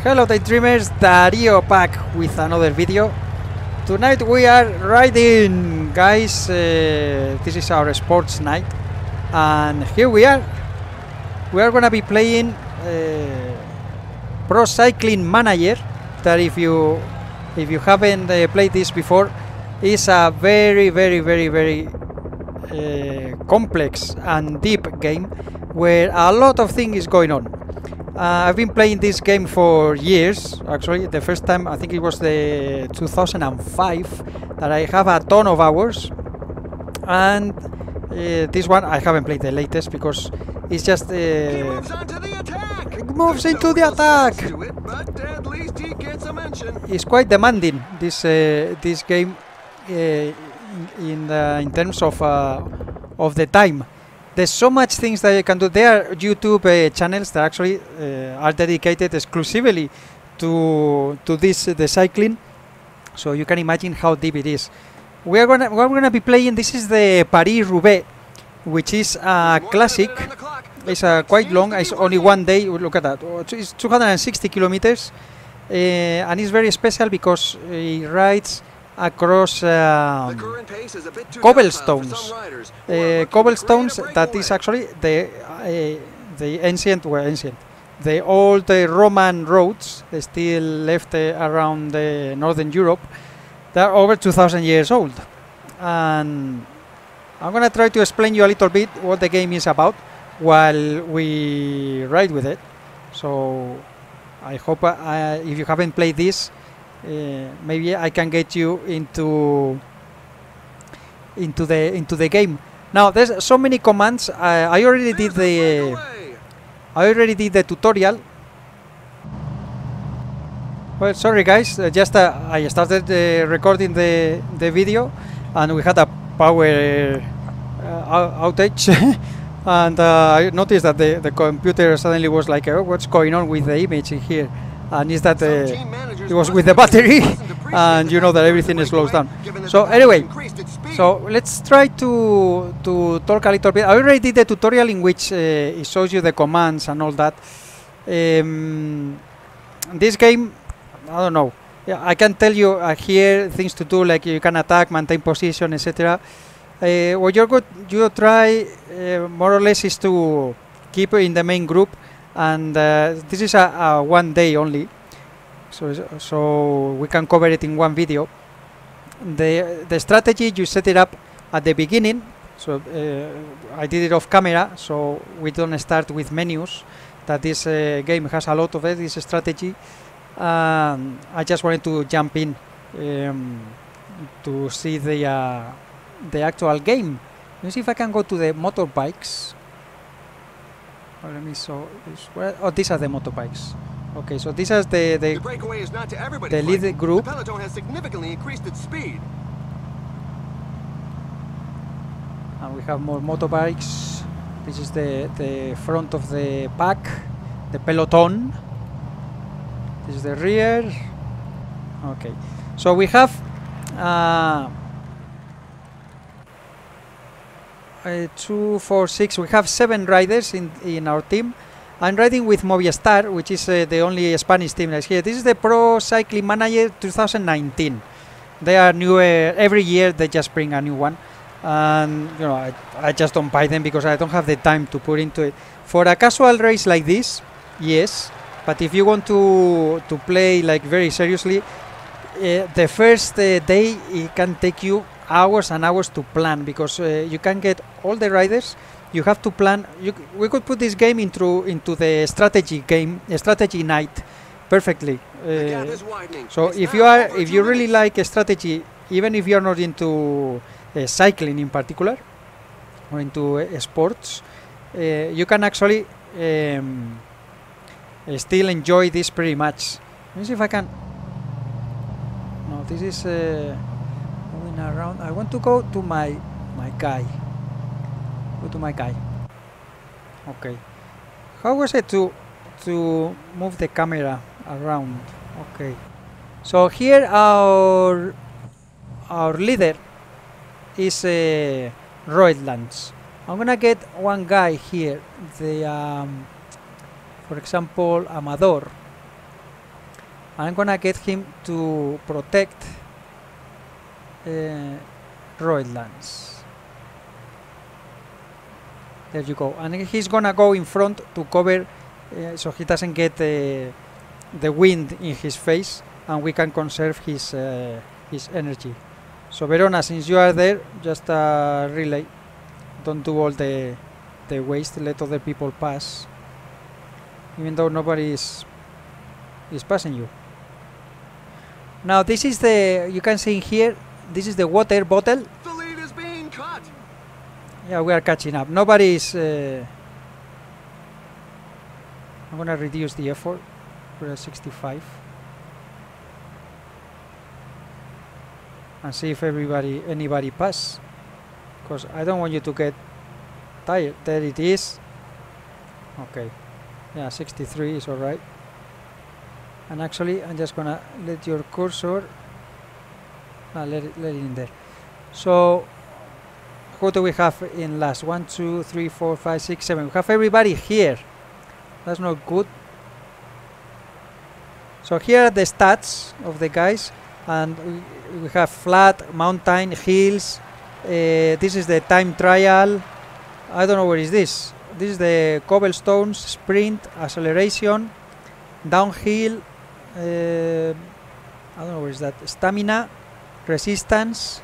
Hello Daydreamers, Dario back with another video. Tonight we are riding, guys. This is our sports night, and here we are. We are gonna be playing Pro Cycling Manager. That if you haven't played this before, is a very complex and deep game where a lot of things is going on. I've been playing this game for years. Actually, the first time I think it was the 2005 that I have a ton of hours, and this one I haven't played the latest because it's just He moves on to the attack. it moves into the attack. To it, but at least he gets a mention. It's quite demanding, this game, in terms of the time. There's so much things that you can do. There are YouTube channels that actually are dedicated exclusively to this the cycling, so you can imagine how deep it is. We're gonna be playing. This is the Paris-Roubaix, which is a classic. It's quite long. It's only one day. Look at that. It's 260 kilometers, and it's very special because it rides across cobblestones. Cobblestones that is actually the the old Roman roads still left around northern Europe. They're over 2,000 years old, and I'm gonna try to explain you a little bit what the game is about while we ride with it. So I hope if you haven't played this, maybe I can get you into the game. Now there's so many commands. I already did the tutorial. Well, sorry guys, just I started recording the video and we had a power outage and I noticed that the computer suddenly was like, oh, what's going on with the image in here? And is that it was with the battery, and you know that everything slows down. So anyway, so let's try to talk a little bit. I already did the tutorial in which it shows you the commands and all that. This game, I don't know. Yeah, I can tell you here things to do, like you can attack, maintain position, etc. What you try more or less is to keep in the main group, and this is a one day only, so we can cover it in one video. The strategy, you set it up at the beginning, so I did it off camera so we don't start with menus, that this game has a lot of it, this strategy. I just wanted to jump in to see the actual game. Let me see if I can go to the motorbikes. Let me show this. Oh, these are the motorbikes. Okay, so these are the breakaway is not to everybody. The lead group. The peloton has significantly increased its speed. And we have more motorbikes. This is the front of the pack, the peloton. This is the rear. Okay, so we have 2, 4, 6. We have 7 riders in our team. I'm riding with Movistar, which is the only Spanish team that's here. This is the Pro Cycling Manager 2019. They are new every year. They just bring a new one, and you know I just don't buy them because I don't have the time to put into it. For a casual race like this, yes, but if you want to play like very seriously, the first day it can take you hours and hours to plan, because you can get all the riders. You have to plan. We could put this game into the strategy night perfectly. So if you really like a strategy, even if you're not into cycling in particular or into sports, you can actually still enjoy this pretty much. Let me see if I can. No, this is moving around. I want to go to my guy. Go to my guy. Okay. How was it to move the camera around? Okay. So here our leader is Roedlands. I'm gonna get one guy here. The for example, Amador. I'm gonna get him to protect Roadlands. There you go. And he's gonna go in front to cover so he doesn't get the wind in his face, and we can conserve his energy. So Verona, since you are there, just relay. Don't do all the waste. Let other people pass, even though nobody is passing you. Now this is you can see here, this is the water bottle. The lead is being cut. Yeah, we are catching up. Nobody is. I'm gonna reduce the effort. We're at 65. And see if anybody pass. Because I don't want you to get tired. There it is. Okay. Yeah, 63 is alright. And actually, I'm just gonna let your cursor let it in there. So, who do we have in last? 1, 2, 3, 4, 5, 6, 7. We have everybody here. That's not good. So here are the stats of the guys, and we have flat, mountain, hills. This is the time trial. I don't know where is this. This is the cobblestones, sprint, acceleration, downhill. I don't know where is that. Stamina, resistance,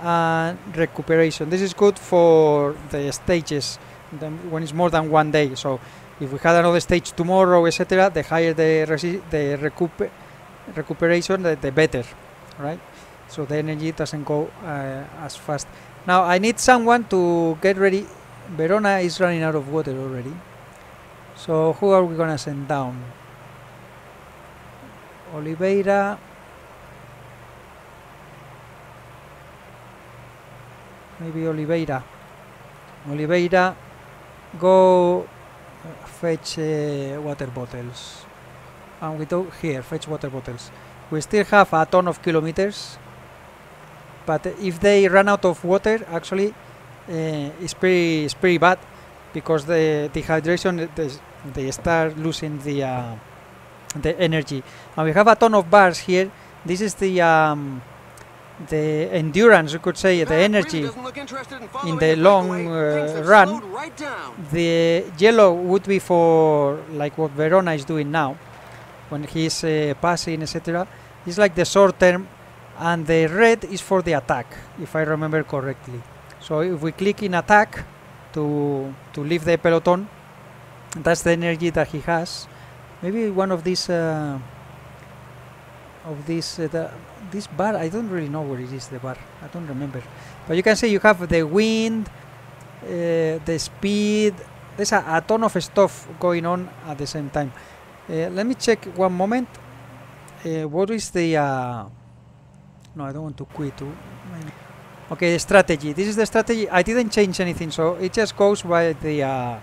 and recuperation. This is good for the stages when it's more than one day. So if we had another stage tomorrow, etc., the higher the recuperation, the better, right? So the energy doesn't go as fast. Now I need someone to get ready. Verona is running out of water already. So who are we gonna send down? Oliveira. Maybe Oliveira. Oliveira, go fetch water bottles. And we do here, fetch water bottles. We still have a ton of kilometers, but if they run out of water, actually it's pretty bad, because the dehydration, they start losing the energy. And we have a ton of bars here. This is the endurance, you could say, the energy in the long run. The yellow would be for like what Verona is doing now, when he's passing, etc. It's like the short term, and the red is for the attack, if I remember correctly. So if we click in attack to leave the peloton, that's the energy that he has. Maybe one of these this bar, I don't really know where it is, the bar, I don't remember. But you can see you have the wind, the speed. There's a ton of stuff going on at the same time. Let me check one moment. What is the no, I don't want to quit too. Okay, the strategy. This is the strategy. I didn't change anything, so it just goes by the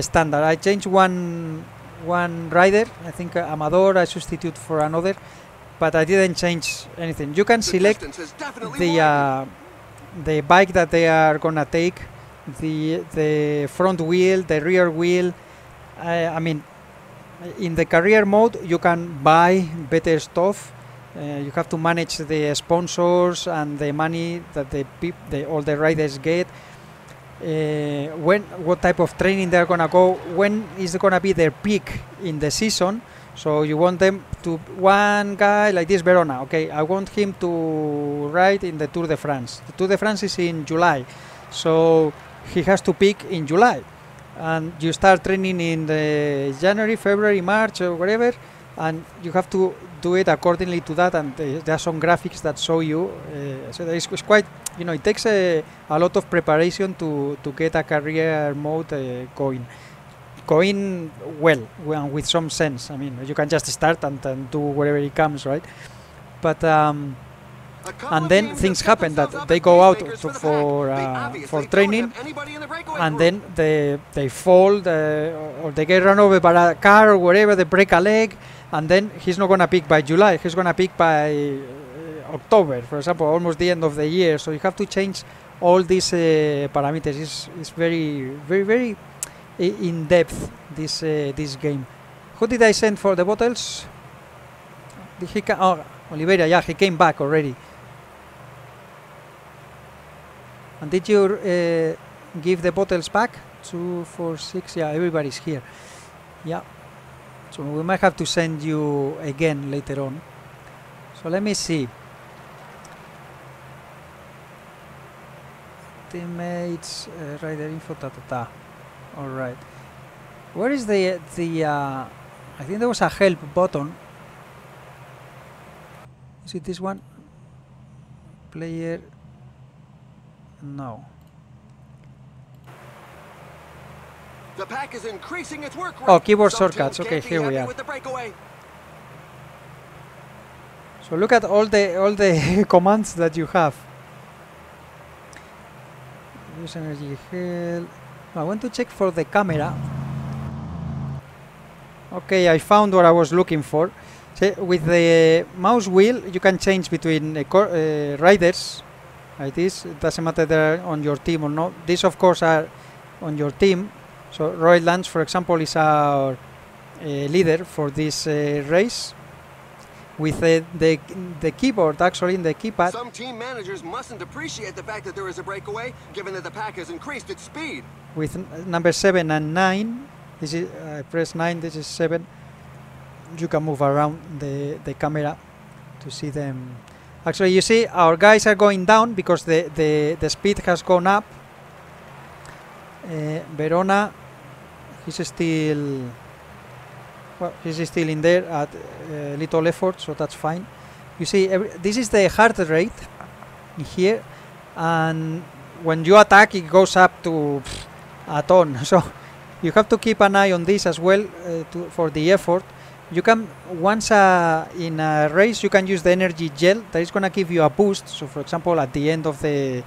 standard. I changed one rider. I think Amador I substitute for another, but I didn't change anything. You can select the bike that they are gonna take, the front wheel, the rear wheel. I mean, in the career mode, you can buy better stuff. You have to manage the sponsors and the money that all the riders get. What type of training they're gonna go, when is gonna be their peak in the season. So you want them to, one guy like this, Verona, okay, I want him to ride in the Tour de France. The Tour de France is in July, so he has to peak in July, and you start training in the January, February, March, or whatever, and you have to do it accordingly to that. And there are some graphics that show you. So it's quite, it takes a lot of preparation to get a career mode going well and with some sense. I mean, you can just start and do wherever it comes, right? But and then things happen that they go out for training, and then they fall, or they get run over by a car or whatever, they break a leg, and then he's not gonna peak by July, he's gonna peak by October, for example, almost the end of the year. So you have to change all these parameters. It's very, very, very in depth, this game. Who did I send for the bottles? Did he oh, Oliveira, yeah, he came back already. And did you give the bottles back? 2, 4, 6, yeah, everybody's here. Yeah. So we might have to send you again later on. So let me see. Teammates, rider info, Alright. Where is the I think there was a help button. Is it this one? Player. No. The pack is increasing its work rate. Oh, keyboard shortcuts. Okay, here we are. So look at all the commands that you have. Use energy hell. I want to check for the camera. Okay, I found what I was looking for. So with the mouse wheel, you can change between riders like this. It doesn't matter they're on your team or not. These, of course, are on your team. So Roy Lance, for example, is our leader for this race. With the keyboard, actually, in the keypad. Some team managers mustn't appreciate the fact that there is a breakaway, given that the pack has increased its speed. With number 7 and 9, this is press 9. This is 7. You can move around the camera to see them. Actually, you see our guys are going down because the speed has gone up. Verona, he's still. Well, he's still in there at little effort, so that's fine. You see, this is the heart rate here, and when you attack, it goes up to a ton. So you have to keep an eye on this as well for the effort. You can once in a race, you can use the energy gel that is gonna give you a boost. So, for example, at the end of the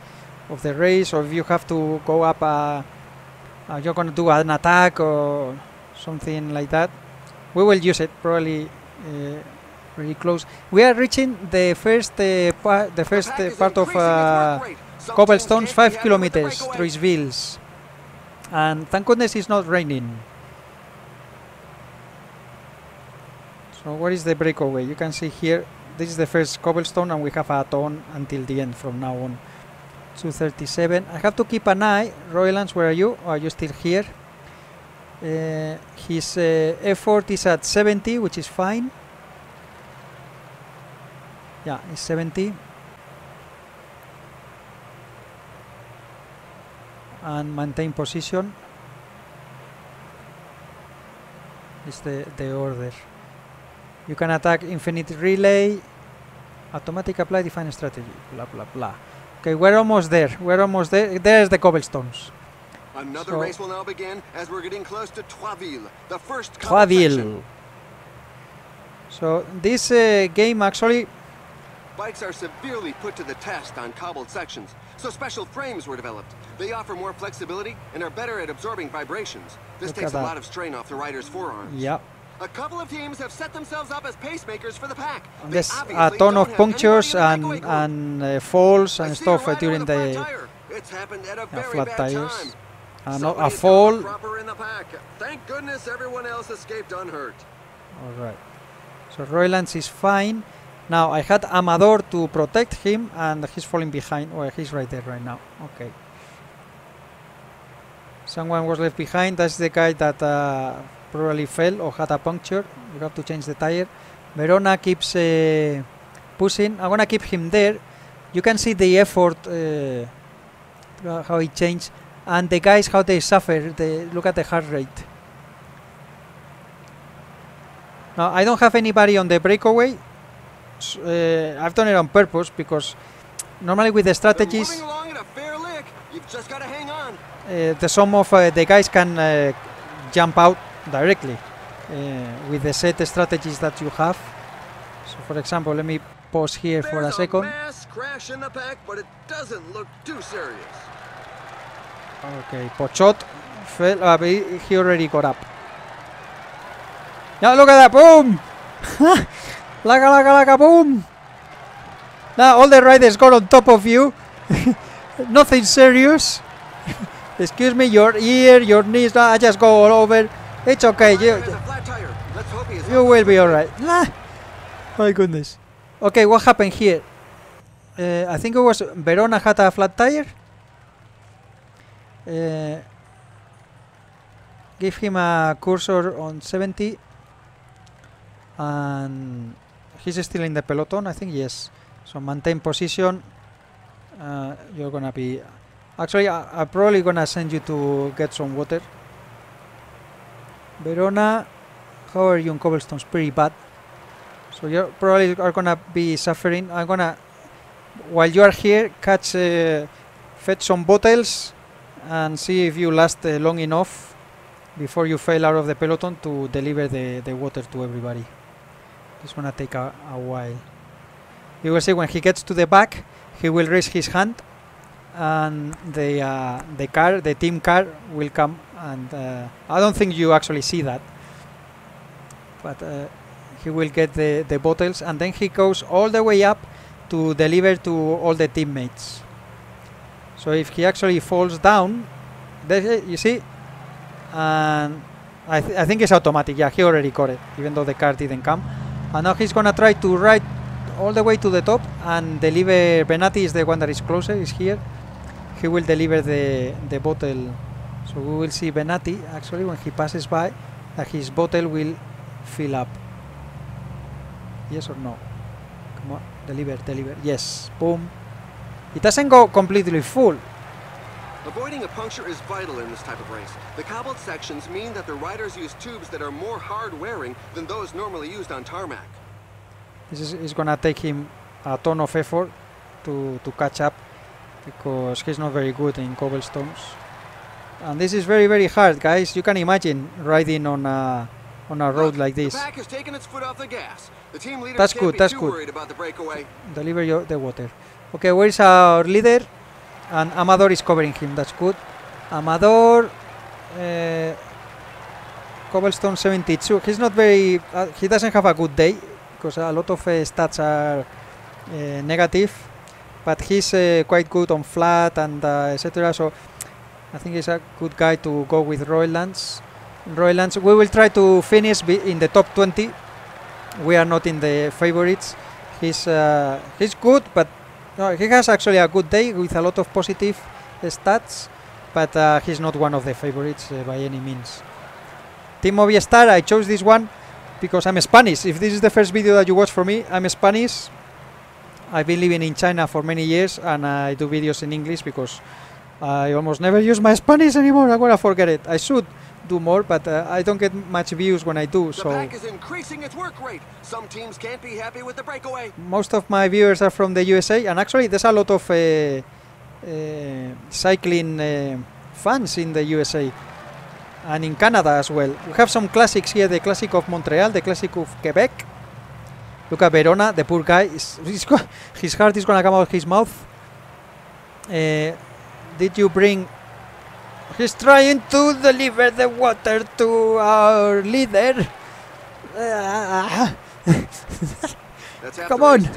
race, or if you have to go up, you're gonna do an attack or something like that. We will use it probably really close. We are reaching the first part of cobblestones, 5 kilometers through Villes, and thank goodness it's not raining. So what is the breakaway? You can see here, this is the first cobblestone, and we have a ton until the end from now on. 2:37. I have to keep an eye. Roylance, where are you? Or are you still here? His effort is at 70, which is fine. Yeah, it's 70. And maintain position is the order. You can attack infinite relay, automatic apply, define strategy, blah blah blah. Okay, we're almost there. We're almost there. There's the cobblestones. Another race will now begin as we're getting close to Troisville, the first Troisville. So this game actually. Bikes are severely put to the test on cobbled sections, so special frames were developed. They offer more flexibility and are better at absorbing vibrations. This takes a lot of strain off the rider's forearms. Yeah. A couple of teams have set themselves up as pacemakers for the pack. There's a ton of punctures and falls and stuff during the flat tires. A fall. Thank goodness everyone else escaped unhurt. All right. So Roylance is fine. Now I had Amador to protect him, and he's falling behind. Well, he's right there right now. Okay. Someone was left behind. That's the guy that probably fell or had a puncture. You have to change the tire. Verona keeps pushing. I'm gonna keep him there. You can see the effort, how it changed, and the guys how they suffer. Look at the heart rate. Now I don't have anybody on the breakaway. I've done it on purpose because normally with the strategies, some of the guys can jump out directly with the set strategies that you have. So, for example, let me pause here for a second. Mass crash in the pack, but it doesn't look too serious. Okay, Pochot fell. He already got up. Now look at that! Boom! Laga, boom! Now all the riders got on top of you. Nothing serious. Excuse me, your ear, your knees. I just go all over. It's okay. You will be alright. My goodness. Okay, what happened here? I think it was Verona had a flat tire. Give him a cursor on 70. And he's still in the peloton, I think, yes. So maintain position. You're gonna be... Actually, I'm probably gonna send you to get some water. Verona, how are you on cobblestones? Pretty bad. So you probably are gonna be suffering. I'm gonna, while you are here, fetch some bottles and see if you last long enough before you fail out of the peloton to deliver the water to everybody. It's gonna take a while. You will see when he gets to the back, he will raise his hand, and the team car will come. And I don't think you actually see that, but he will get the bottles, and then he goes all the way up to deliver to all the teammates. So if he actually falls down, you see, and I think it's automatic. Yeah, he already got it, even though the car didn't come. And now he's gonna try to ride all the way to the top and deliver. Benatti is the one that is closer, is here. He will deliver the bottle. So we will see Benatti actually when he passes by that his bottle will fill up. Yes or no? Come on, deliver. Yes, boom. It doesn't go completely full. Avoiding a puncture is vital in this type of race. The cobbled sections mean that the riders use tubes that are more hard-wearing than those normally used on tarmac. This is gonna take him a ton of effort to catch up, because he's not very good in cobblestones. And this is very, very hard, guys. You can imagine riding on a road like this. The pack has taken its foot off the gas. The team leader That's can't good, be that's too good. worried about the breakaway. Deliver the water. Okay, where is our leader? And Amador is covering him. That's good. Amador, cobblestone 72. He's not very... he doesn't have a good day, because a lot of stats are negative. But he's quite good on flat and etc. So I think he's a good guy to go with Roylands. Roylands, we will try to finish in the top 20. We are not in the favorites. He's good, but no, he has actually a good day with a lot of positive stats, but he's not one of the favorites by any means. Team Movistar, I chose this one because I'm Spanish. If this is the first video that you watch for me, I'm Spanish. I've been living in China for many years, and I do videos in English because I almost never use my Spanish anymore. I'm gonna forget it. I should do more, but I don't get much views when I do. So the pack is increasing its work rate. Some teams can't be happy with the breakaway. Most of my viewers are from the USA, and actually there's a lot of cycling fans in the USA and in Canada as well. We have some classics here: the Classic of Montreal, the Classic of Quebec. Look at Verona, the poor guy. His heart is gonna come out of his mouth. Did you bring... He's trying to deliver the water to our leader. Come on.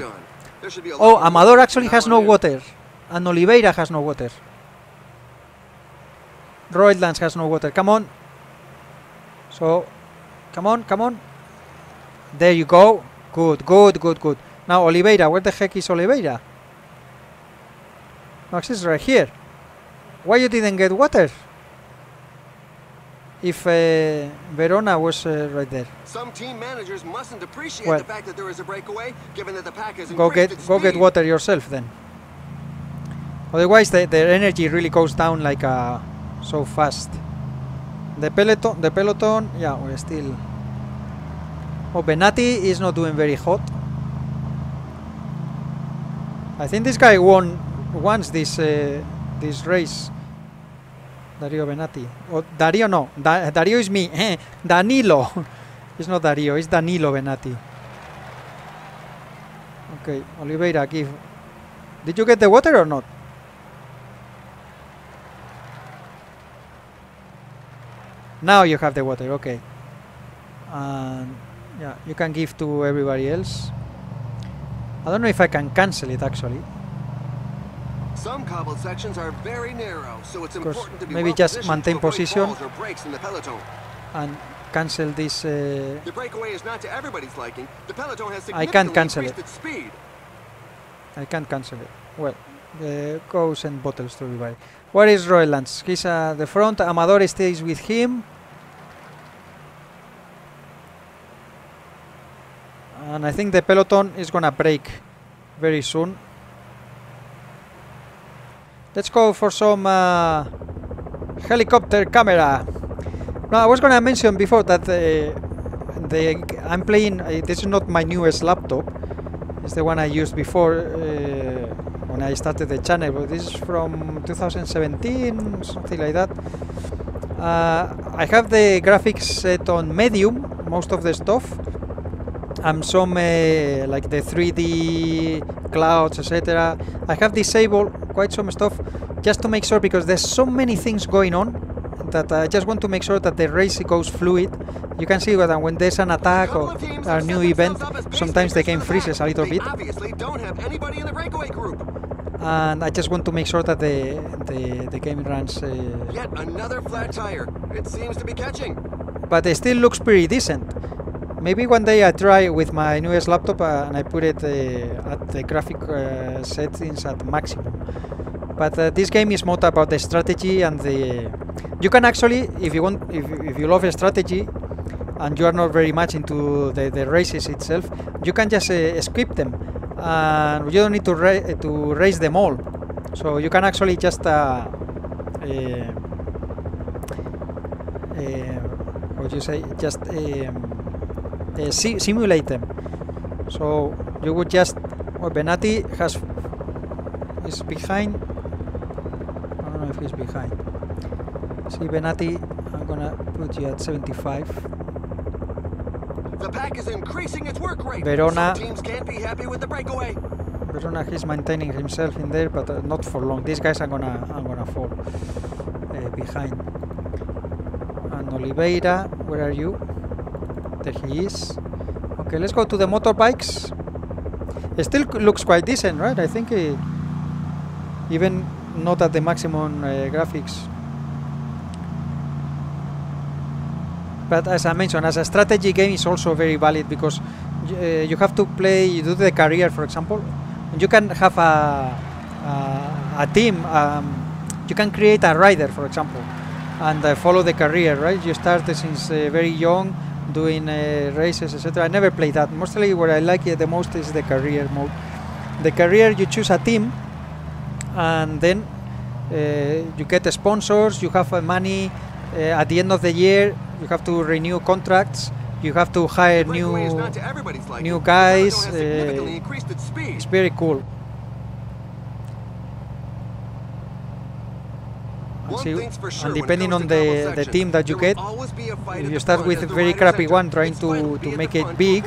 Oh, Amador actually has no water. And Oliveira has no water. Roylands has no water. Come on. So, come on. There you go. Good. Now Oliveira, where the heck is Oliveira? Max is right here. Why you didn't get water? If Verona was right there. Some team managers mustn't appreciate the fact that there is a breakaway, given that the pack has go get water yourself then. Otherwise, their energy really goes down like so fast. The peloton, yeah, we're still. Oh, Benatti is not doing very hot. I think this guy won once this race. Dario Benatti. Oh, Dario no. Dario is me. Danilo. It's not Dario, it's Danilo Benatti. Okay, Oliveira, give. Did you get the water or not? Now you have the water, okay. Yeah, you can give to everybody else. I don't know if I can cancel it actually. Some cobbled sections are very narrow, so it's important to be maybe just maintain position. And cancel this. The breakaway is not to everybody's liking. The peloton has I can't cancel increased it. its speed. I can't cancel it. Well, go send bottles to everybody. Where is Roylands? He's at the front. Amador stays with him. And I think the peloton is gonna break very soon. Let's go for some helicopter camera. No, I was gonna mention before that I'm playing. This is not my newest laptop. It's the one I used before when I started the channel. But this is from 2017, something like that. I have the graphics set on medium, most of the stuff. And some like the 3D clouds, etc. I have disabled quite some stuff just to make sure, because there's so many things going on that I just want to make sure that the race goes fluid. You can see that when there's an attack or a new event, sometimes the game freezes a little bit. Obviously don't have anybody in the breakaway group. And I just want to make sure that the game runs. Yet another flat tire. It seems to be catching. But it still looks pretty decent. Maybe one day I try with my newest laptop and I put it at the graphic settings at maximum. But this game is more about the strategy and the. You can actually, if you want, if you love a strategy, and you are not very much into the races itself, you can just skip them, and you don't need to race them all. So you can actually just what do you say? Just simulate them. So you would just. Oh, Benatti is behind. I don't know if he's behind. See, Benatti, I'm gonna put you at 75. The pack is increasing its work rate. Verona. Some teams can't be happy with the breakaway. Verona, he's maintaining himself in there, but not for long. These guys are gonna fall behind. And Oliveira, where are you? There he is. Okay, let's go to the motorbikes. It still looks quite decent, right? I think even not at the maximum graphics. But as I mentioned, as a strategy game, is also very valid, because you have to play. You do the career, for example. And you can have a team. You can create a rider, for example, and follow the career. Right? You start since very young, doing races, etc. I never played that. Mostly, what I like the most is the career mode. The career, you choose a team, and then you get the sponsors. You have money at the end of the year. You have to renew contracts. You have to hire new guys. It's very cool. And depending on the team that you get, if you start with a very crappy one, trying to make it big,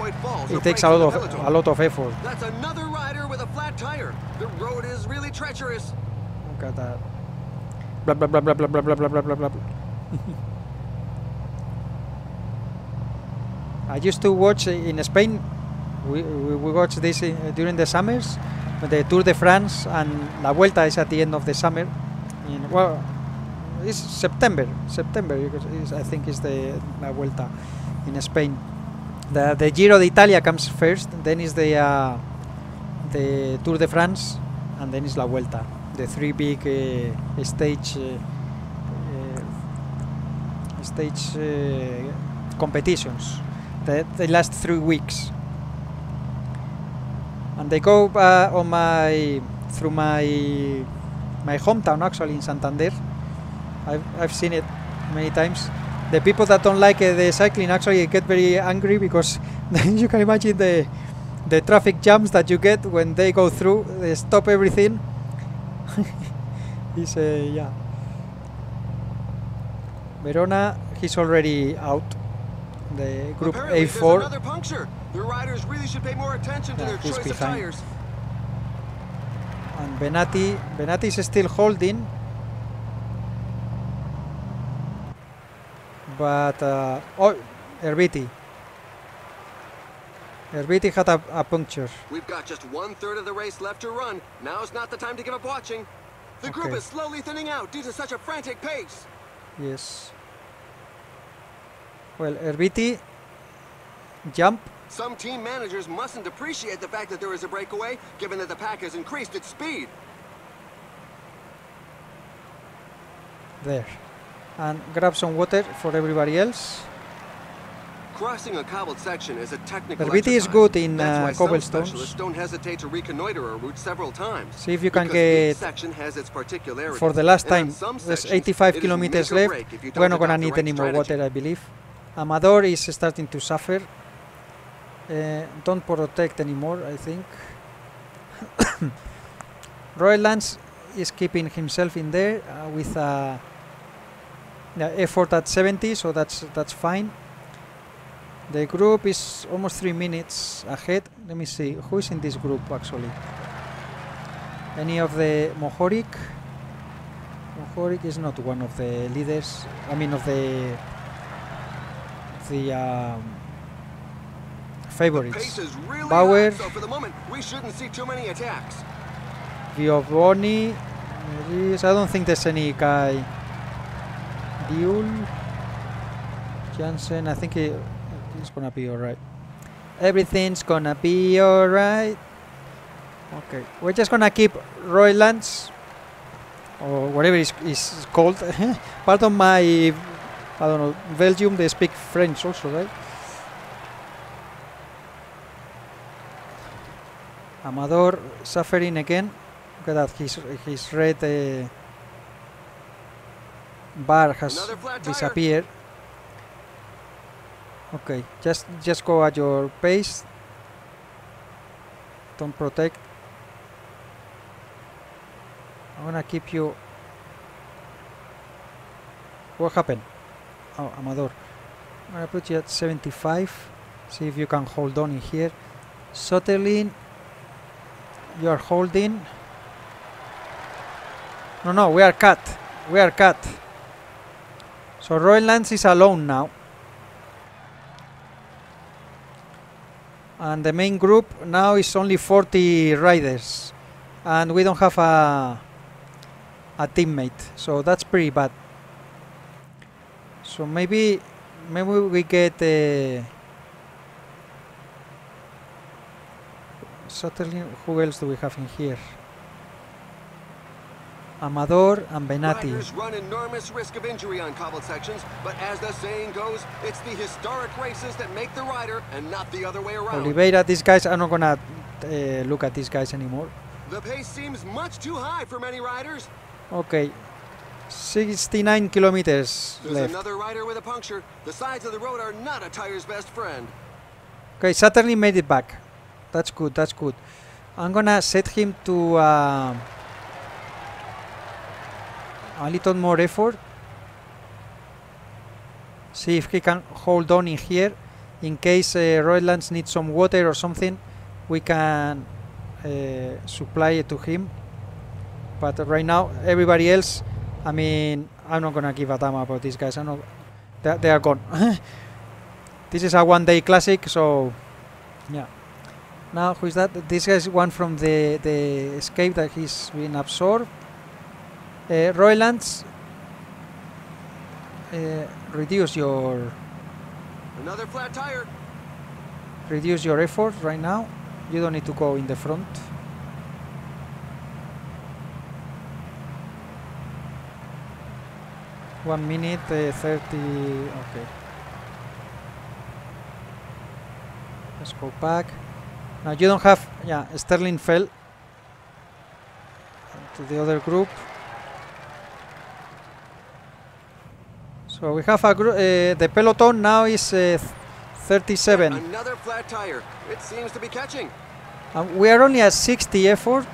it takes a lot of effort. That's another rider with a flat tire. The road is really treacherous. Look at that. Blah blah blah blah blah blah blah blah blah blah. I used to watch in Spain. We watch this during the summers, the Tour de France, and La Vuelta is at the end of the summer. Well, it's September because I think it's the La Vuelta in Spain. The Giro d'Italia comes first, then is the Tour de France, and then is La Vuelta. The three big stage competitions. They last 3 weeks, and they go through my hometown, actually, in Santander. I've seen it many times. The people that don't like the cycling actually get very angry, because you can imagine the traffic jams that you get when they go through. They stop everything. It's yeah. Verona, he's already out. The group A4. Another puncture. The riders really should pay more attention to their choice of tires. And Benatti is still holding, but oh, Herbiti had a puncture. We've got just 1/3 of the race left to run. Now's not the time to give up watching. The group is slowly thinning out due to such a frantic pace. Yes. Well, Herbiti, jump. Some team managers mustn't appreciate the fact that there is a breakaway, given that the pack has increased its speed. There. And grab some water for everybody else. Crossing a cobbled section is a technical Herbiti is exercise. good in That's why some cobblestones. specialists don't hesitate to reconnoiter a route several times. See if you can Because get, each section has its particularities. for the last And on time, some there's sections, 85 it is kilometers make or left. break if you We're don't not gonna adopt the need right any more strategy. water, I believe. Amador is starting to suffer. Don't protect anymore, I think. Royal Lance is keeping himself in there with effort at 70, so that's fine. The group is almost 3 minutes ahead. Let me see who is in this group actually. Any of the Mohoric? Mohoric is not one of the leaders. I mean, of the favorites. Pace is really Bauer, hot, so for the moment, we shouldn't see too many attacks. Giovanni. I don't think there's any guy. Diul, Jansen. I think it's gonna be alright. Everything's gonna be alright. Okay, we're just gonna keep Royal Lance or whatever is called. Pardon my, I don't know. Belgium, they speak French also, right? Amador suffering again. Look at that, his red bar has disappeared. Okay, just go at your pace. Don't protect. I'm gonna keep you. What happened? Oh, Amador. I'm gonna put you at 75. See if you can hold on in here. Soterlin, you are holding. No, we are cut. We are cut. So Royal Lance is alone now. And the main group now is only 40 riders. And we don't have a teammate. So that's pretty bad. So maybe we get certainly, who else do we have in here? Amador and Benati. Riders run enormous risk of injury on cobbled sections, but as the saying goes, it's the historic races that make the rider and not the other way around. Oliveira, these guys are not gonna look at these guys anymore. The pace seems much too high for many riders. Okay, 69 kilometers There's left. another rider with a puncture. The sides of the road are not a tire's best friend. Okay, Saturday made it back. That's good, that's good. I'm gonna set him to a little more effort. See if he can hold on in here. In case Royal Lance needs some water or something, we can supply it to him. But right now, everybody else, I mean, I'm not gonna give a damn about these guys. I know they are gone. This is a one-day classic, so yeah. Now, who is that? This guy is one from the escape that he's been absorbed. Royal Lance, reduce your Another flat tire. Reduce your effort right now. You don't need to go in the front. One minute 30. Okay. Let's go back. Now you don't have. Yeah, Sterling fell to the other group. So we have a group. The peloton now is 37. Another flat tire. It seems to be catching. We are only at 60 effort.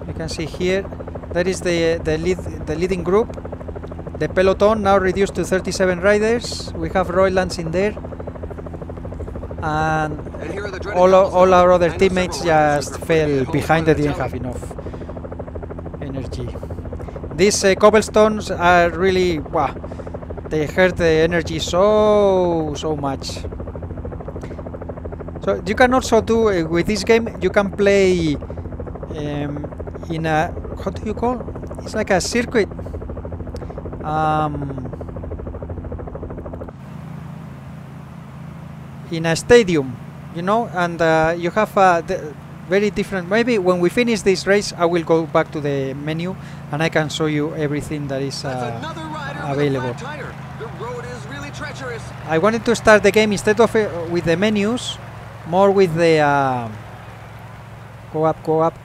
You can see here that is the leading group. The peloton now reduced to 37 riders. We have Royal Lance in there. And all our other teammates just fell behind. They didn't have enough energy. These cobblestones are really, wow, they hurt the energy so much. So you can also do with this game, you can play in a, what do you call? It's like a circuit. In a stadium, you know, and you have very different. Maybe when we finish this race, I will go back to the menu and I can show you everything that is available. The road is really treacherous. I wanted to start the game instead of with the menus, more with the go up.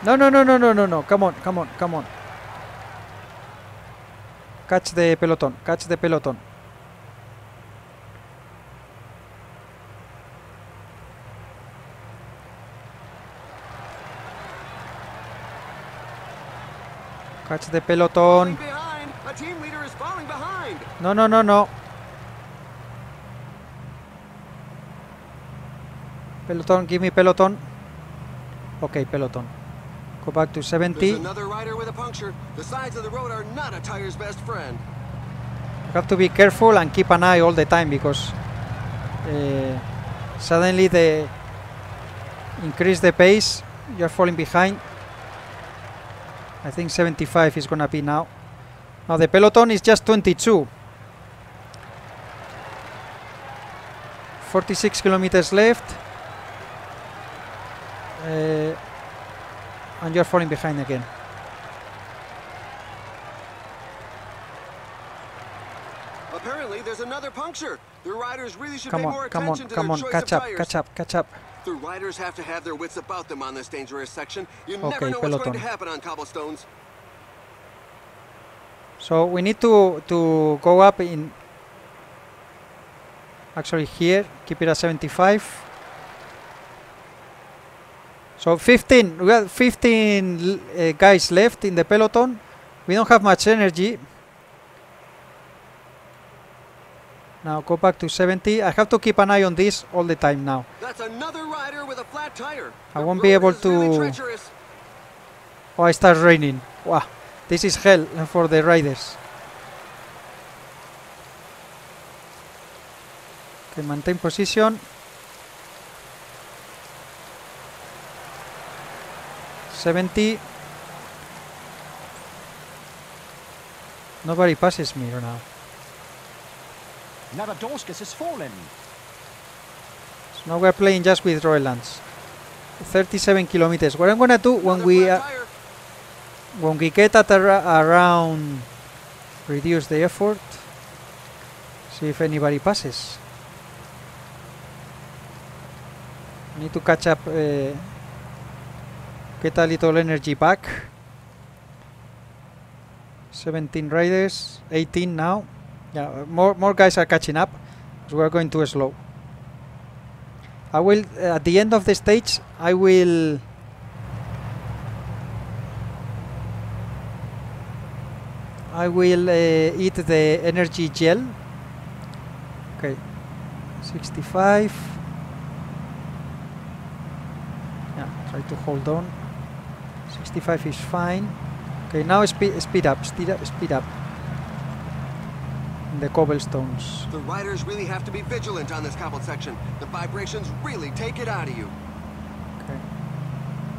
No. Come on. Catch the peloton. Catch the peloton. A team leader is falling behind. No. Peloton, give me peloton. Okay, peloton. Go back to 70. There's another rider with a puncture. The sides of the road are not a tire's best friend. You have to be careful and keep an eye all the time because suddenly they increase the pace. You're falling behind. I think 75 is gonna be now. Now the peloton is just 22. 46 kilometers left. And you're falling behind again. Apparently there's another puncture. The riders really should pay more Come attention to their on, choice catch of up. tires. The riders have to have their wits about them on this dangerous section. You never know what's going to happen on cobblestones. So we need to go up in. Actually here, keep it at 75. So 15, we have 15 guys left in the peloton. We don't have much energy. Now go back to 70. I have to keep an eye on this all the time now. That's another rider with a flat tire. I won't be able to. Really oh, it starts raining. Wow, this is hell for the riders. Okay, maintain position. 70. Nobody passes me now. Navadorskis has fallen. So now we're playing just with Roylands. 37 kilometers. What I'm gonna do when we get at around, reduce the effort. See if anybody passes. Need to catch up. Get a little energy back. 17 riders, 18 now. Yeah, more guys are catching up. So we're going too slow. I will at the end of the stage. I will eat the energy gel. Okay, 65. Yeah, try to hold on. 65 is fine. Okay, now speed up. In the cobblestones. The riders really have to be vigilant on this cobbled section. The vibrations really take it out of you. Okay.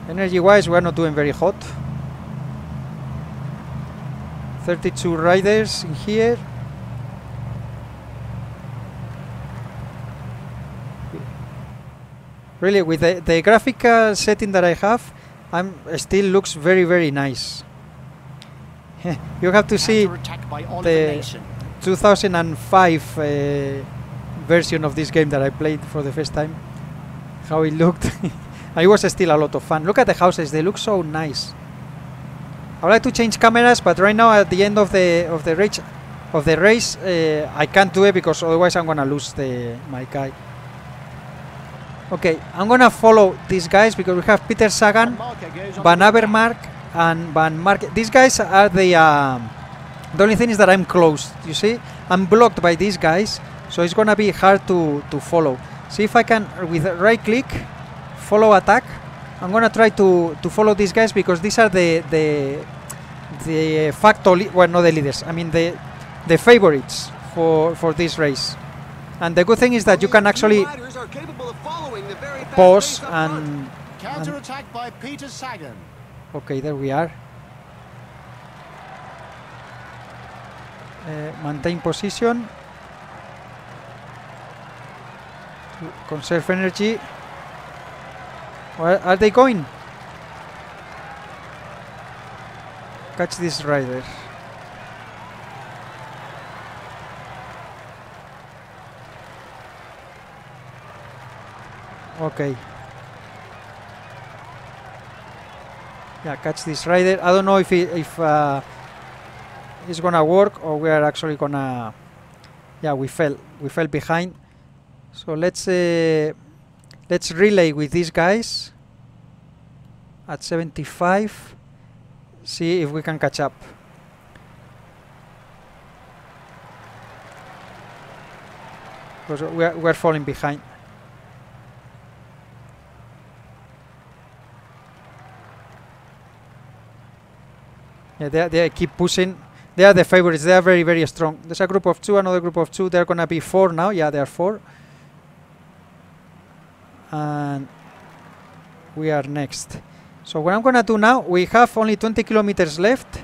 Energy-wise, we're not doing very hot. 32 riders in here. Really, with the graphical setting that I have, still looks very, very nice. You have to see the 2005 version of this game that I played for the first time. How it looked. It was still a lot of fun. Look at the houses; they look so nice. I would like to change cameras, but right now at the end of the race, I can't do it because otherwise I'm gonna lose my guy. Okay, I'm gonna follow these guys because we have Peter Sagan, Van Avermaet, and Van Mark. These guys are the only thing is that I'm close. You see, I'm blocked by these guys, so it's gonna be hard to follow. See if I can with right click, follow attack. I'm gonna try to follow these guys because these are the facto well, not the leaders. I mean the favorites for this race. And the good thing is that you can actually pause and counter-attack by Peter Sagan. Okay, there we are. Maintain position. To conserve energy. Where are they going? Catch this rider. Okay. Yeah, catch this rider. I don't know if it's gonna work or we are actually gonna. Yeah, we fell behind. So let's relay with these guys at 75. See if we can catch up. Because we're falling behind. Yeah, they keep pushing. They are the favorites. They are very, very strong. There's a group of 2, another group of 2. They're gonna be 4 now. Yeah, they are 4. And we are next. So what I'm gonna do now, we have only 20 kilometers left.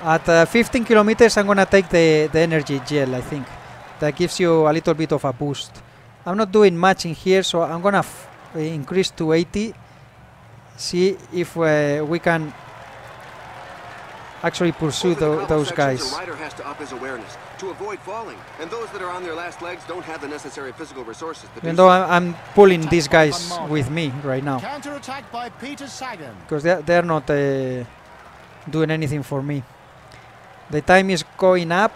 At 15 kilometers, I'm gonna take the energy gel. I think that gives you a little bit of a boost. I'm not doing much in here, so I'm gonna increase to 80. See if we can actually pursue those guys. The rider has to up his awareness to avoid falling, and those that are on their last legs don't have the necessary physical resources to Even though I'm pulling these guys with me right now. Counter-attack by Peter Sagan. Because they're not doing anything for me. The time is going up.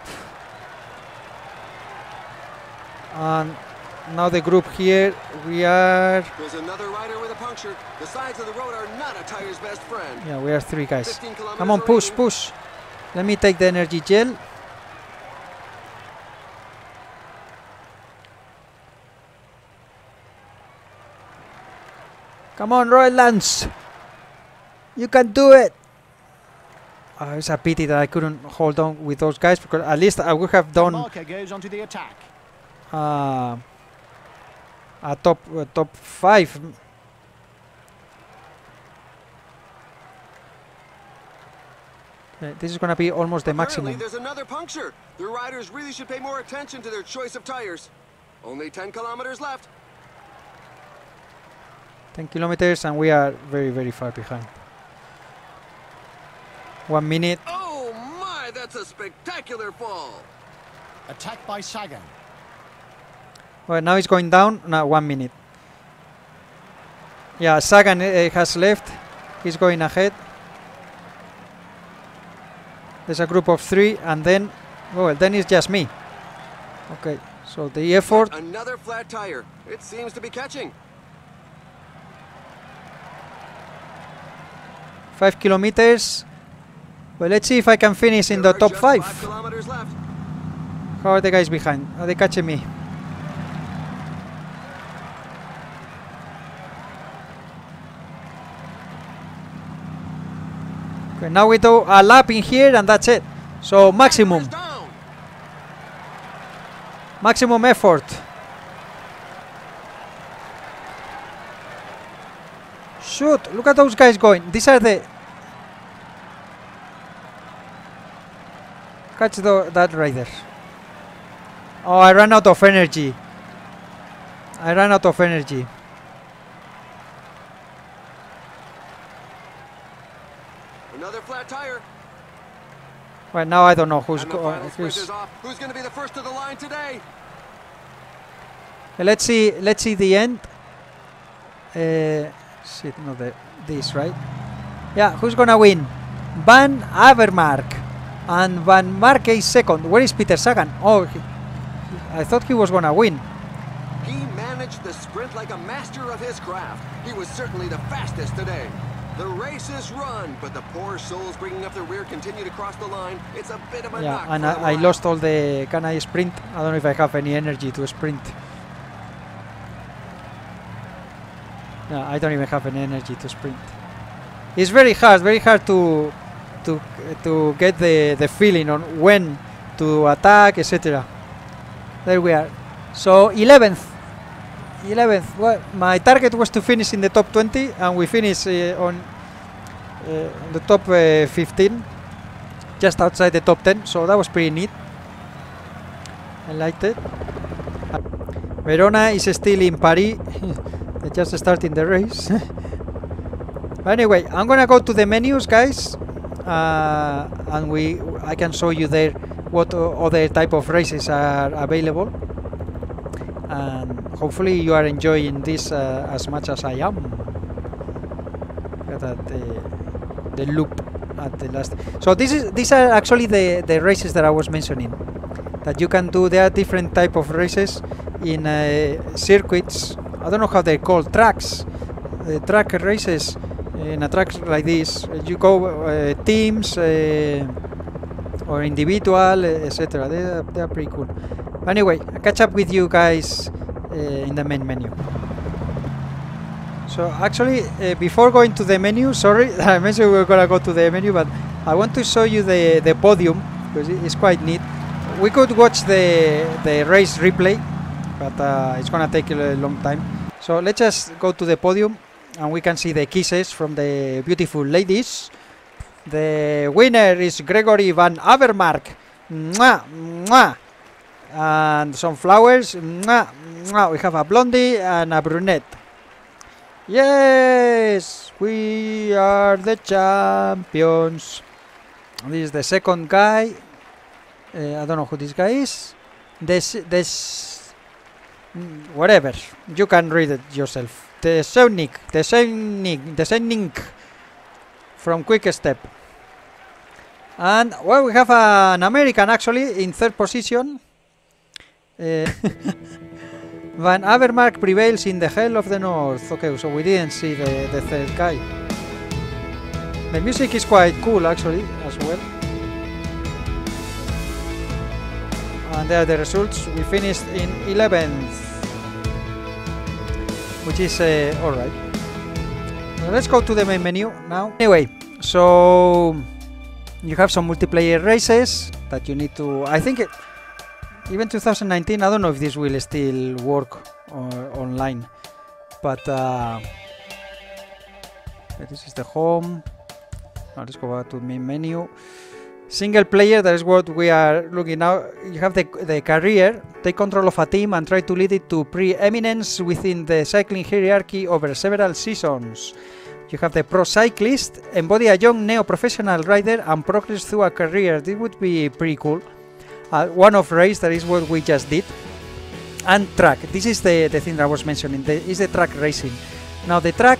And now the group here, we are... There's another rider with a puncture. The sides of the road are not a tire's best friend. Yeah, we are 3 guys. Come on, push. Let me take the energy gel. Come on, Royal Lance. You can do it. It's a pity that I couldn't hold on with those guys, because at least I would have done goes onto the attack. a top 5. This is gonna be almost the maximum. There's another puncture. The riders really should pay more attention to their choice of tires. Only 10 kilometers left. 10 kilometers and we are very, very far behind. 1 minute. Oh my, that's a spectacular fall. Attack by Sagan. Well, now it's going down. Now 1 minute. Yeah, Sagan has left. He's going ahead. There's a group of 3, and then, well, then it's just me. Okay, so the effort. Another flat tire. It seems to be catching. 5 kilometers. Well, let's see if I can finish in the top 5. 5 kilometers left. How are the guys behind? Are they catching me? Okay, now we do a lap in here and that's it. So maximum effort. Shoot, look at those guys going. These are the... Catch that rider. Oh, I ran out of energy. Another flat tire. Right now, I don't know who's going. Who's going to be the first to the line today? Let's see the end. Shit, not this, right? Yeah, who's gonna win? Van Avermaet, and Van Marke is second. Where is Peter Sagan? Oh, I thought he was gonna win. He managed the sprint like a master of his craft. He was certainly the fastest today. The race is run, but the poor souls bringing up the rear continue to cross the line. It's a bit of a knock. And I lost all the... Can I sprint? I don't know if I have any energy to sprint. No, I don't even have any energy to sprint. It's very hard to get the feeling on when to attack, etc. There we are. So 11th. Well, my target was to finish in the top 20, and we finished on the top 15, just outside the top 10. So that was pretty neat. I liked it. Verona is still in Paris. They just starting the race. But anyway, I'm gonna go to the menus, guys, and I can show you there what other type of races are available, and hopefully you are enjoying this as much as I am. Look at the loop at the last. So these are actually the races that I was mentioning that you can do. There are different type of races in circuits. I don't know how they're called, tracks. Track races. In a track like this, you go teams or individual, etc. They are pretty cool. Anyway, I'll catch up with you guys in the main menu. So actually, before going to the menu, sorry, I mentioned we were gonna go to the menu, but I want to show you the podium because it's quite neat. We could watch the race replay, but it's gonna take a long time. So let's just go to the podium, and we can see the kisses from the beautiful ladies. The winner is Gregory van Avermaet. Mwah, mwah. And some flowers. Mwah, mwah. We have a blondie and a brunette. Yes, we are the champions. This is the second guy. I don't know who this guy is. This whatever. You can read it yourself. The Sonic from Quick Step. And well, we have an American actually in third position. Van Avermaet prevails in the Hell of the North. Okay, so we didn't see the third guy. The music is quite cool actually as well. And there are the results. We finished in 11th. Which is alright. Let's go to the main menu now. Anyway, so you have some multiplayer races that you need to. I think even 2019, I don't know if this will still work online, but this is the home. Now let's go back to the main menu. Single player, that is what we are looking now. You have the career, take control of a team and try to lead it to preeminence within the cycling hierarchy over several seasons. You have the Pro Cyclist, embody a young neo-professional rider and progress through a career. This would be pretty cool. One of race, that is what we just did. And track, this is the thing that I was mentioning, is the track racing. Now the track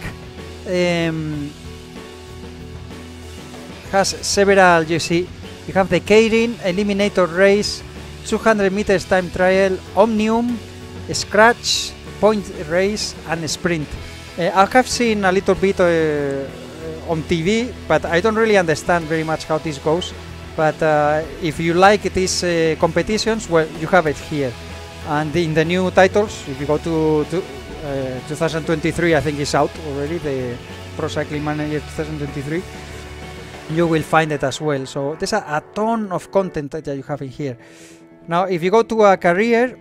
has several, you see, you have the Keirin, Eliminator Race, 200 meters time trial, Omnium, Scratch, Point Race and Sprint. I have seen a little bit on TV, but I don't really understand very much how this goes. But if you like these competitions, well, you have it here. And in the new titles, if you go to 2023, I think it's out already, the Pro Cycling Manager 2023. You will find it as well. So there's a ton of content that you have in here. Now if you go to a career,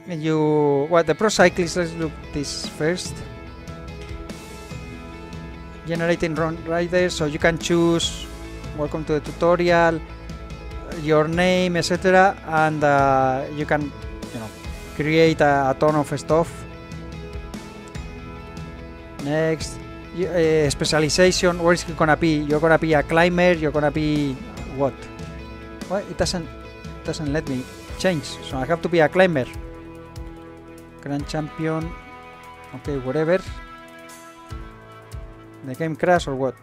the Pro Cyclist, let's look this first. Generating run riders, so you can choose welcome to the tutorial, your name, etc. and you can create a ton of stuff. Next, specialization, where is it gonna be? You're gonna be a climber, you're gonna be what? Well, it doesn't let me change, so I have to be a climber. Grand champion, okay, whatever. The game crash or what?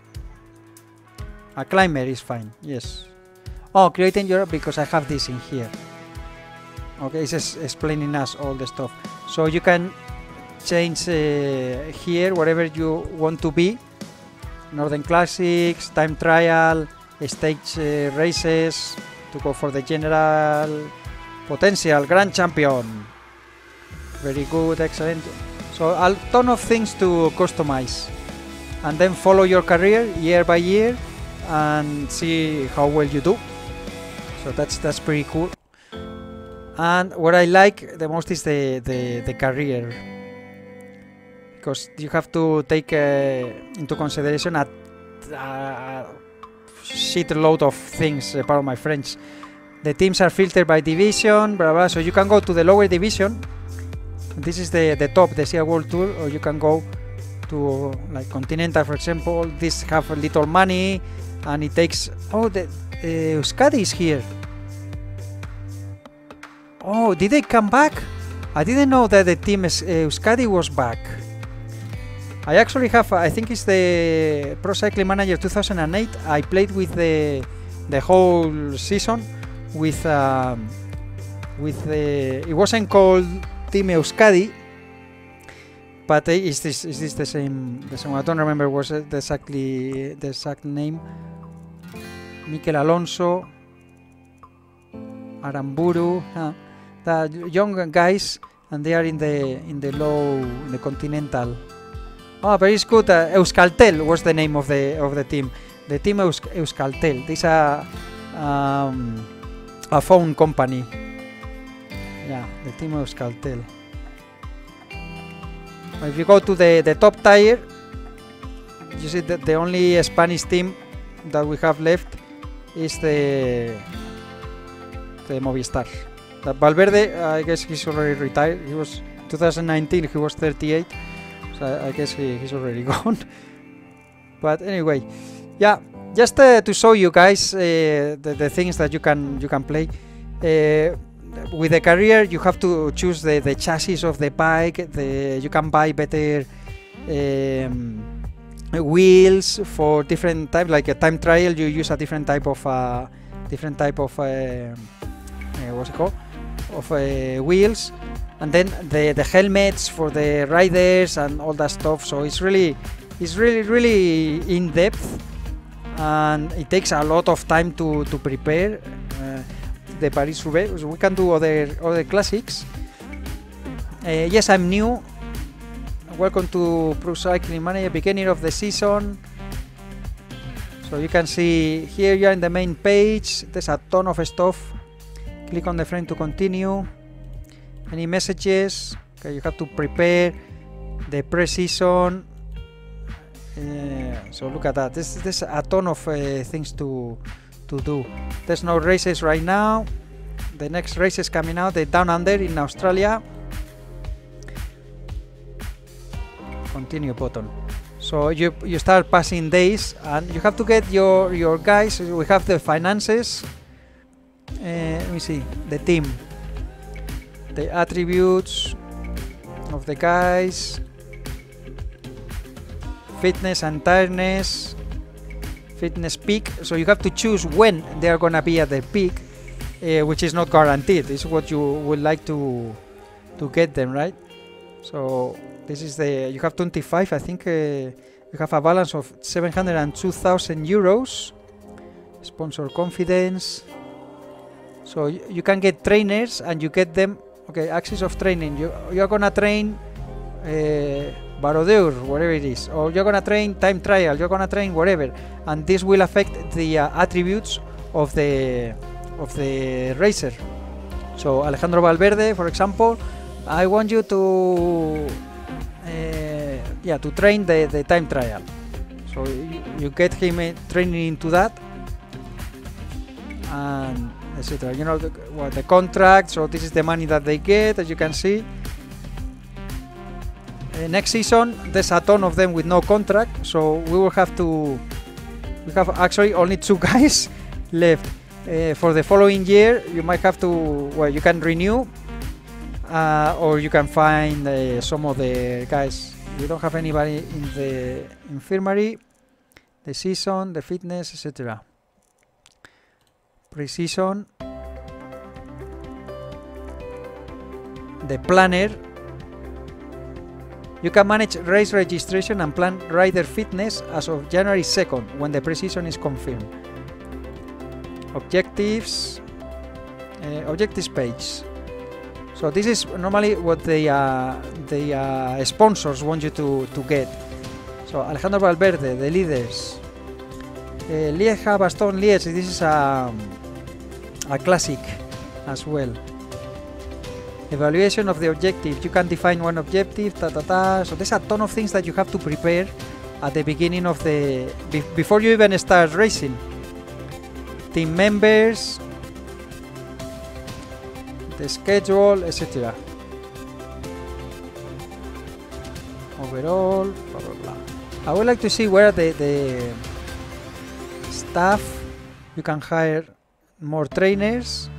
A climber is fine, yes. Oh, creating your, because I have this in here. Okay, it's just explaining us all the stuff. So you can change here whatever you want to be. Northern Classics, time trial, stage races, to go for the general, potential, grand champion. Very good, excellent. So a ton of things to customize. And then follow your career year by year and see how well you do. So that's pretty cool. And what I like the most is the career, because you have to take into consideration a shitload of things, pardon my French. The teams are filtered by division, blah blah, so you can go to the lower division. This is the top, the CR World Tour, or you can go to like Continental, for example. This have a little money, and it takes... Oh, the Euskadi is here. Oh, did they come back? I didn't know that the team Euskadi was back. I actually have, I think it's the Pro Cycling Manager 2008. I played with the whole season with the... It wasn't called Team Euskadi, but is this the same? I don't remember was it the exact name. Mikel Alonso, Aramburu, the young guys, and they are in the Continental. Oh, but it's good. Euskaltel was the name of the team. The team Euskaltel. This is a phone company. Yeah, the team Euskaltel. If you go to the top tier, you see that the only Spanish team that we have left is the Movistar. That Valverde, I guess he's already retired. He was 2019. He was 38. So I guess he's already gone. But anyway, yeah, just to show you guys the things that you can play. With the career, you have to choose the chassis of the bike. You can buy better wheels for different types. Like a time trial, you use a different type of what's it called? Of wheels, and then the helmets for the riders and all that stuff. So it's really in depth, and it takes a lot of time to prepare. The Paris-Roubaix. We can do other classics. Yes, I'm new. Welcome to Pro Cycling Manager, beginning of the season. So you can see here you are in the main page. There's a ton of stuff. Click on the frame to continue. Any messages? Okay, you have to prepare the pre-season. So look at that. There's a ton of things to do. There's no races right now. The next race is coming out, the Down Under in Australia. Continue button. So you start passing days, and you have to get your guys. We have the finances. Let me see the team, the attributes of the guys, fitness and tiredness, fitness peak. So you have to choose when they are gonna be at their peak, which is not guaranteed. This is what you would like to get them, right? So this is you have 25. I think you have a balance of 702,000 euros. Sponsor confidence. So you can get trainers, and you get them. Okay, axis of training. You are gonna train Barodeur, whatever it is, or you're gonna train time trial. You're gonna train whatever, and this will affect the attributes of the racer. So Alejandro Valverde, for example, I want you to train the time trial. So you get him training into that, and etc. You know the contract. So this is the money that they get, as you can see. Next season, there's a ton of them with no contract, so we will have to. We have actually only 2 guys left. For the following year, you might have to. Well, you can renew, or you can find some of the guys. We don't have anybody in the infirmary, the season, the fitness, etc. Pre-season, the planner. You can manage race registration and plan rider fitness as of January 2nd, when the pre-season is confirmed. Objectives, objectives page. So this is normally what the sponsors want you to get. So Alejandro Valverde, the leaders. Lieja, Bastogne, Liège. This is a classic as well. Evaluation of the objective. You can define one objective, So there's a ton of things that you have to prepare at the beginning of the... before you even start racing. Team members, the schedule, etc. Overall, blah blah blah. I would like to see where the staff. You can hire more trainers.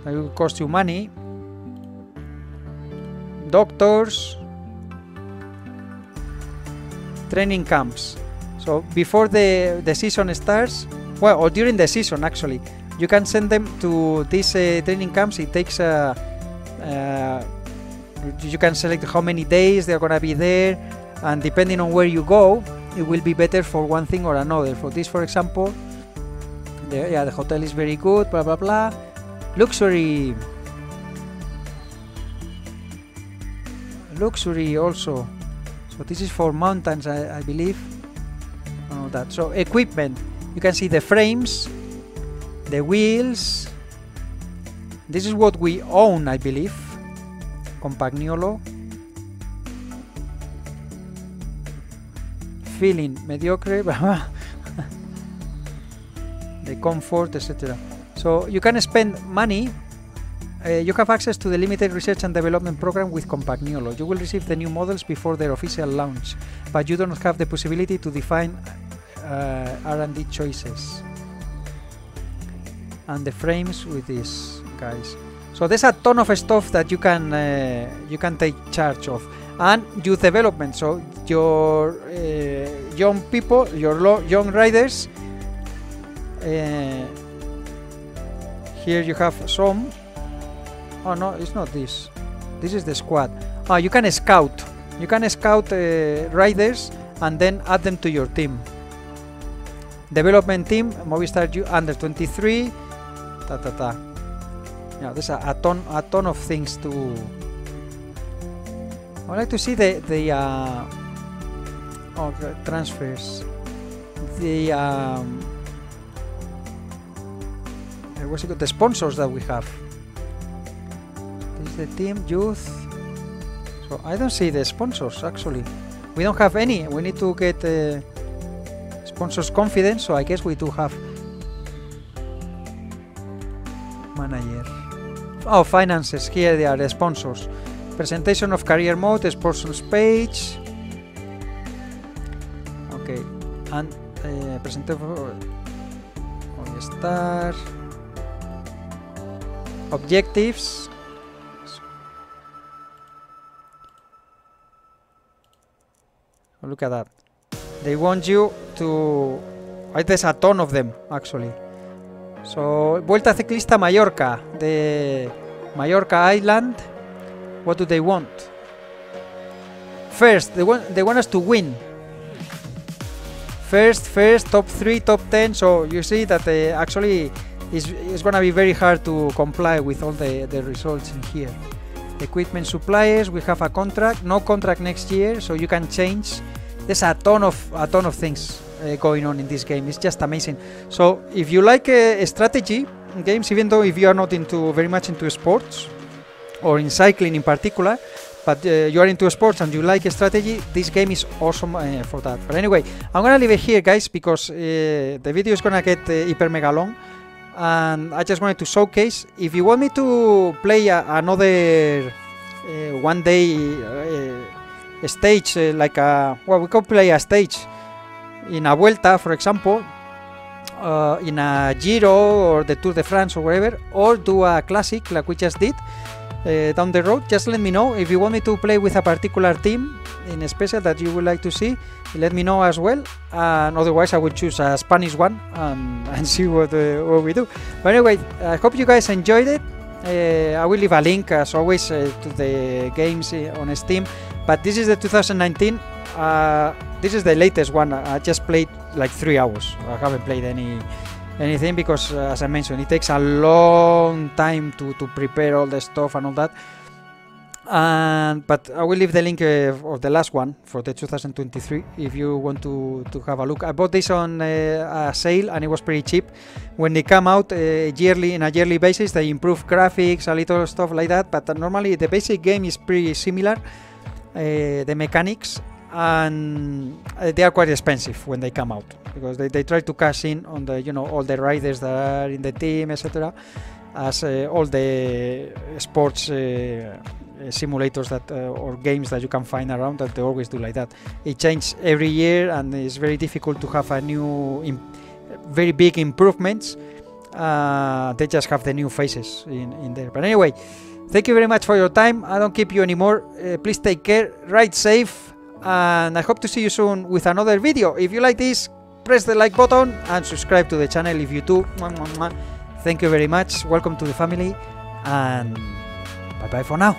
That will cost you money. Doctors. Training camps. So before the season starts, well, or during the season actually, you can send them to these training camps. It takes you can select how many days they're gonna be there, and depending on where you go, it will be better for one thing or another. For this, for example, the hotel is very good, blah blah blah. Luxury also. So this is for mountains, I believe. All that. So equipment, you can see the frames, the wheels. This is what we own, I believe. Compagniolo. Feeling mediocre. The comfort, etc. So you can spend money. You have access to the limited research and development program with Compagniolo. You will receive the new models before their official launch, but you don't have the possibility to define R&D choices. And the frames with these guys. So there's a ton of stuff that you can take charge of, and youth development. So your young people, your young riders. Here you have some. Oh no, it's not this. This is the squad. You can scout. You can scout riders and then add them to your team. Development team, Movistar under 23. Yeah, there's a ton of things to. I would like to see the transfers. The what's it called? The sponsors that we have. This is the team youth. So I don't see the sponsors actually. We don't have any. We need to get sponsors confidence. So I guess we do have. Manager. Oh, finances. Here they are, the sponsors. Presentation of career mode, sponsors page. Okay, and presentation for Movistar. Objectives. Oh, look at that. They want you to. There's a ton of them actually. So, Vuelta Ciclista Mallorca, the Mallorca Island. What do they want? First, they want us to win. First, top 3, top 10. So you see that actually it's gonna be very hard to comply with all the results in here. Equipment suppliers, we have a contract. No contract next year, so you can change. There's a ton of things going on in this game. It's just amazing. So if you like strategy games, even though if you are not very much into sports or in cycling in particular, but you are into sports and you like strategy, this game is awesome for that. But anyway, I'm gonna leave it here, guys, because the video is gonna get hyper mega long, and I just wanted to showcase. If you want me to play another one day stage, like we could play a stage in a Vuelta, for example, in a Giro or the Tour de France or wherever, or do a classic like we just did down the road. Just let me know if you want me to play with a particular team in special that you would like to see. Let me know as well, and otherwise I will choose a Spanish one and see what we do. But anyway, I hope you guys enjoyed it. I will leave a link as always to the games on Steam, but this is the 2019. This is the latest one. I just played like 3 hours. I haven't played anything because, as I mentioned, it takes a long time to prepare all the stuff and all that. But I will leave the link of the last one for the 2023 if you want to have a look. I bought this on a sale and it was pretty cheap. When they come out yearly, in a yearly basis, they improve graphics, a little stuff like that, but normally the basic game is pretty similar, the mechanics, and they are quite expensive when they come out, because they try to cash in on the, you know, all the riders that are in the team, etc., as all the sports simulators that or games that you can find around, that they always do like that. It changes every year and it's very difficult to have a new very big improvements. They just have the new faces in there. But anyway, thank you very much for your time. I don't keep you anymore. Please take care, ride safe, and I hope to see you soon with another video. If you like this, press the like button and subscribe to the channel if you do. Thank you very much. Welcome to the family, and bye bye for now.